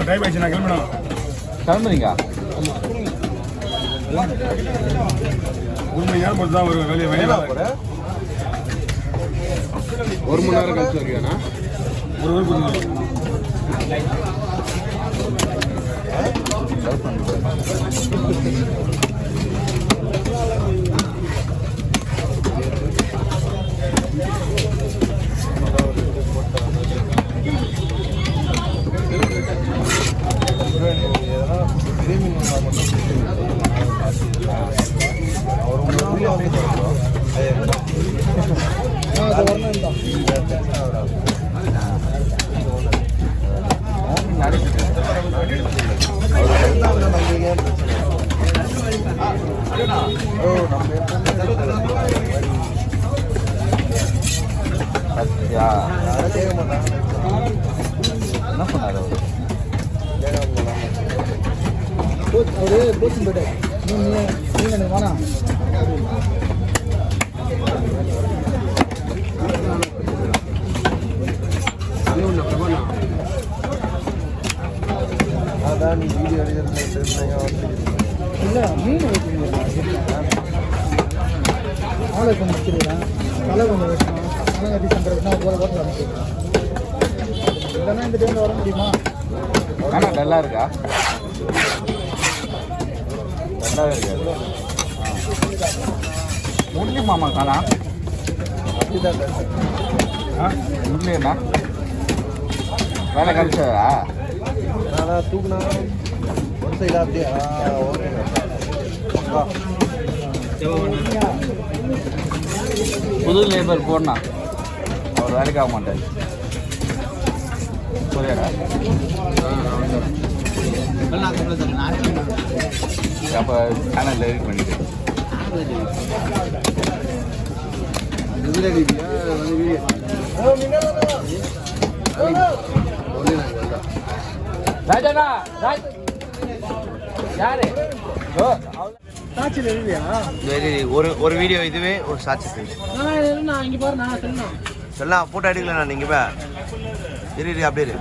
Time ஆயிடுச்சு நான் கிளம்பணும். கிளம்புறீங்க? ஒரு மணி நேரம் பொறுத்து தான் ஒரு வெளியே ஒரு மணி நேரம் கழிச்சு வருவியாண்ணா? ஒரு ஊர் பொறுத்து என்ன பண்ணாரு அவரு கோச்சிங் போயிட்டு நீங்க வானா அதான் நீ வீடியோ எடுக்கிறது இல்லை மீன் வைக்கணும் ஆளை கொஞ்சம் வச்சுருக்கேன் தலை கொஞ்சம் வைக்கணும் ஆனால் எப்படி பண்ணுறதுன்னா போல போட்டு அனுப்பிடுறேன் இல்லைன்னா இந்த டைமில் வர முடியுமா? ஆனால் டல்லா இருக்கா? டல்லாவே இருக்காது. முடியுமாம்மா காணா? அப்படிதான் முடியலண்ணா வேலை கழிச்சதா? நான் தூக்குனா ஒரு சைடு அப்படியே புது லேபர் போடணா அவர் வேலைக்கு ஆக மாட்டார். புரியாடா? அப்போ சேனலில் எடிட் பண்ணிட்டு ராஜாண்ணா யாரு காய்ச்சல் எழுதியா? ஒரு வீடியோ இதுவே ஒரு சாட்சி நான் இங்கே பாரு நான் சொல்லணும் சொல்லலாம் போட்டோ எடுக்கல நான் இங்கே இரு அப்படியே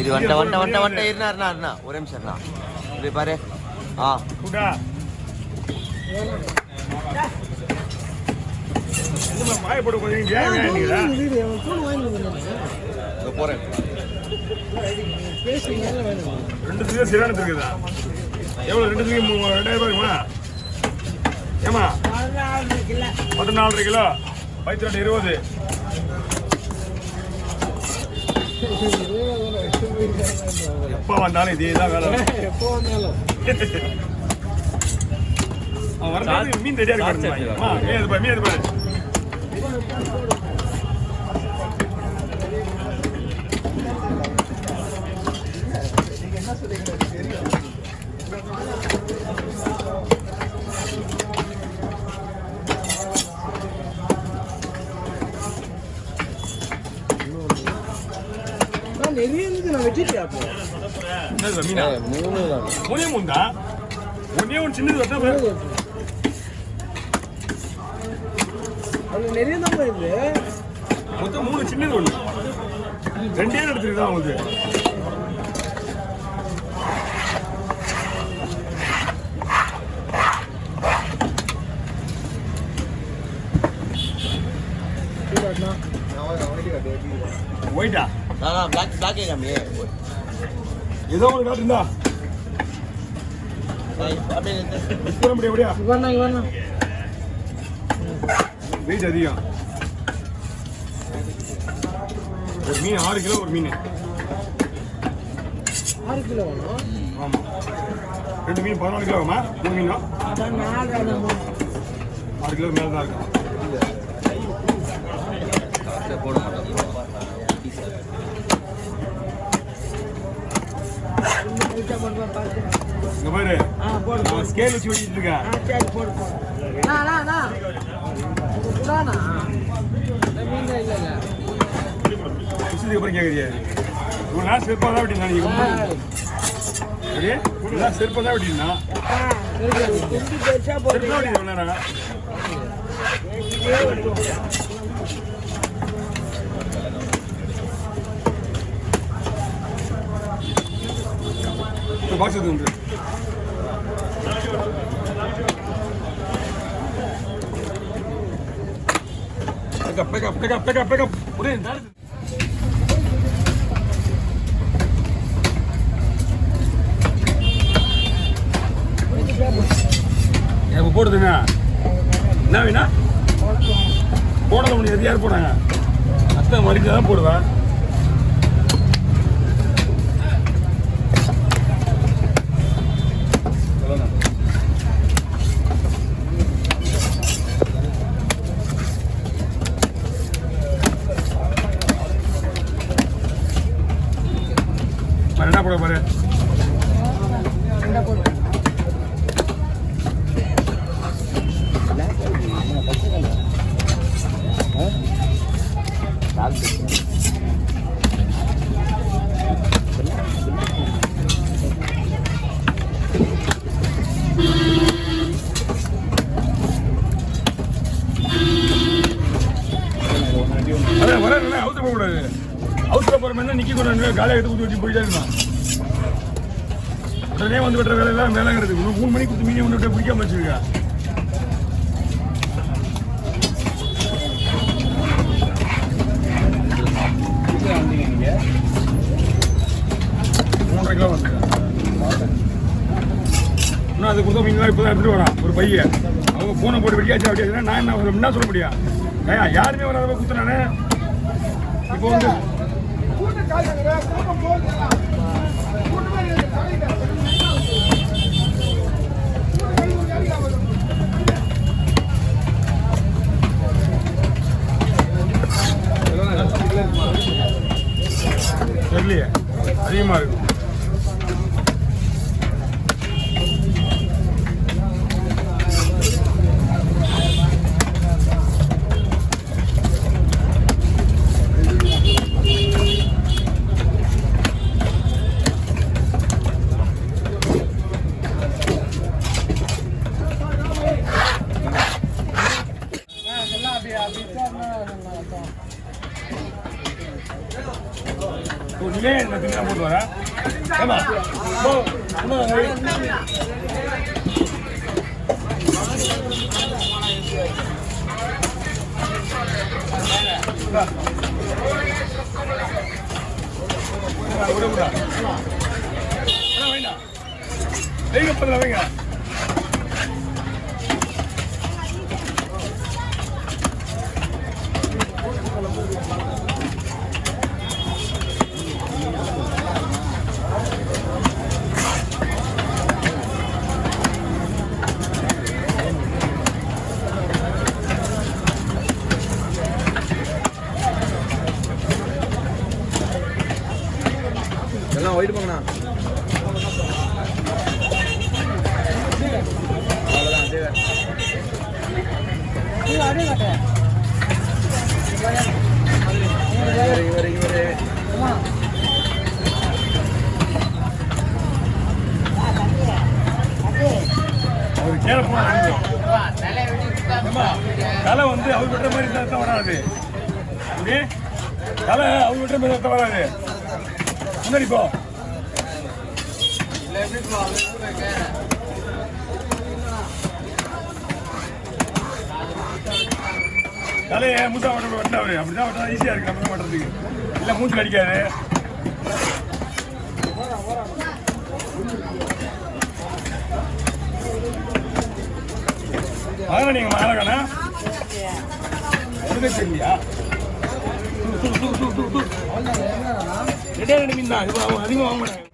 இது வந்துட்ட இருந்தா ஒரே நிமிஷம் இருந்தா இப்படி பாரு. போறேன். 2 சிறானது இருக்குதா? எவ்வளோ 2 2000 ரூபாய்க்குமா? ஏமா 14 கிலோ 20 எப்போ வந்தாலும் இதே தான் வேலை. எப்போ வந்தாலும் அவன் மீன் ரெடியா இருக்கு. மீன் எது பாரு. நிறைய இருந்து நான் வெட்டிட்டேன். அப்போ மூணே தான் ஒன்னே ஒன்று சின்னது வெட்டா அது நிறைய தான் போயிடுது. மொத்தம் 3 சின்னது ஒன்று 2 எடுத்துருக்கு தான் உங்களுக்கு. ஒயிட்டா பிளாக் ஏதோ ஒரு காட்டுந்தா எப்படியா வெயிட் அதிகம். ஒரு மீன் 6 கிலோ ஒரு மீன் 6 கிலோ. ஆமாம் 2 மீன் 14 கிலோ ஆகுமா? 3 மீனா 6 கிலோ மேலே தான் இருக்கும். போட மாட்டேன். இங்க பாரு ஸ்கேல் வச்சு வெட்டிட்டு இருக்கேன். அப்புறம் கேட்குறியா இவ்வளோ நேரம் செருப்பாக தான் வெட்டினா நீங்க செருப்பாக தான் வெட்டினா இவ்வளோ நேரம் பாக்ஸ் எடுத்து வந்து pick up. ஒரே எனக்கு போடுதுண்ணா என்ன வேணா போடல முடியாது. யார் போனாங்க? அத்தை மடிச்சு தான் போடுவேன். என்ன போட பாரு. அதான் வர அவுத்த போகக்கூடாது. அவுத்த போகிற மாதிரி நிற்க கொண்டு காலையை எடுத்து ஊற்றி வச்சு போயிட்டே இருந்தான். உடனே வந்து விட்டுற வேலையெல்லாம் வேலைங்கிறது 3 மணிக்கு கொடுத்து மீன் ஒன்று பிடிக்காம வச்சுருக்கா. நீங்கள் 3.5 கிலோ வந்துருக்கா. இன்னும் அது கொடுத்தா மீன்லாம் இப்போ தான் எடுத்துகிட்டு வரான் ஒரு பையன். அவங்க ஃபோனை போட்டு வெட்டியாச்சு அப்படின்னா நான் என்ன சொல்ல முடியும்? யாருமே வராத குத்துனானே. இப்போ வந்து தெரியலையே அதிகமாக இருக்கும். போட்டு வரேன். வைங்க எல்லாம் ஒயிட் பண்ணா தலை வந்து அவங்க விட்டுற மாதிரி தான் வராது. தலை அவங்க விட்டுற மாதிரி தான் வராது. முன்னாடி போ. தலையை மூசா வட்ட வெட்டாரு. அப்படிதான் வெட்டா ஈஸியா இருக்கு நம்ம வெட்டுறதுக்கு. இல்லை மூச்சு அடிக்காது. அதனால நீங்க மாறக்கானா ஒன்றுமே தெரியலையா? ரெண்டே 2 மீன் தான். இது அதிகமாக வாங்க மாட்டாங்க.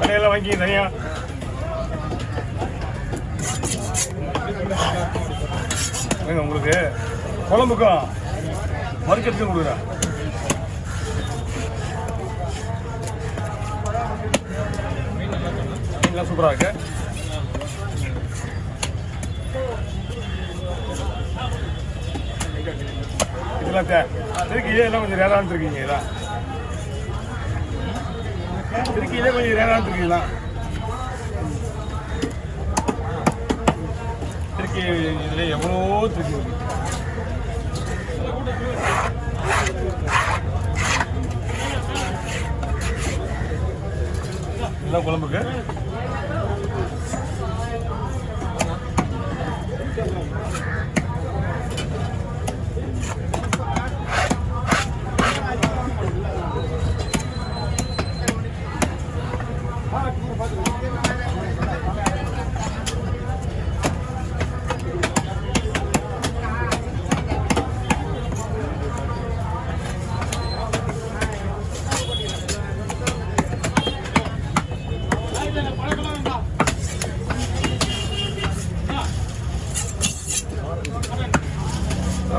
தலையெல்லாம் வாங்கி தனியா உங்களுக்கு குழம்புக்கும் மறுக்கிறதுக்கும் கொடுக்குறேன். மீன்லாம் சூப்பராக இருக்கு. இதெல்லாம் திருக்கி இதெல்லாம் கொஞ்சம் ரேரான்னு இருக்கீங்க இதெல்லாம் திருக்கி இதே கொஞ்சம் ரேரான்னு இருக்கீங்களா திருக்கி இதுல எவ்வளோ திருக்கி இருக்கு இதெல்லாம் குழம்புக்கு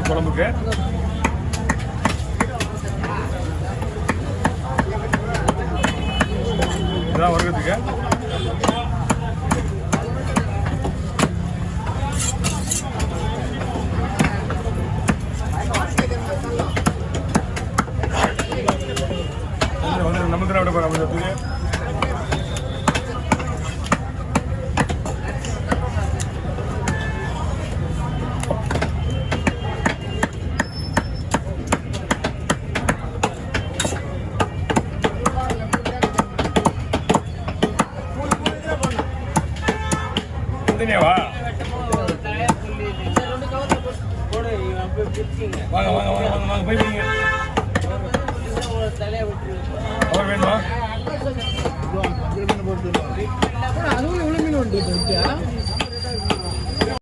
குழம்புக்கு இதெல்லாம் வர்றதுக்கு நமக்கு விட போகிறோம் வா வாங்க வாங்க வாங்க வாங்க வாங்க போய் பிடிங்க அவர் வேணுமா அதுவும் எவ்வளோ மீன் வந்துட்டு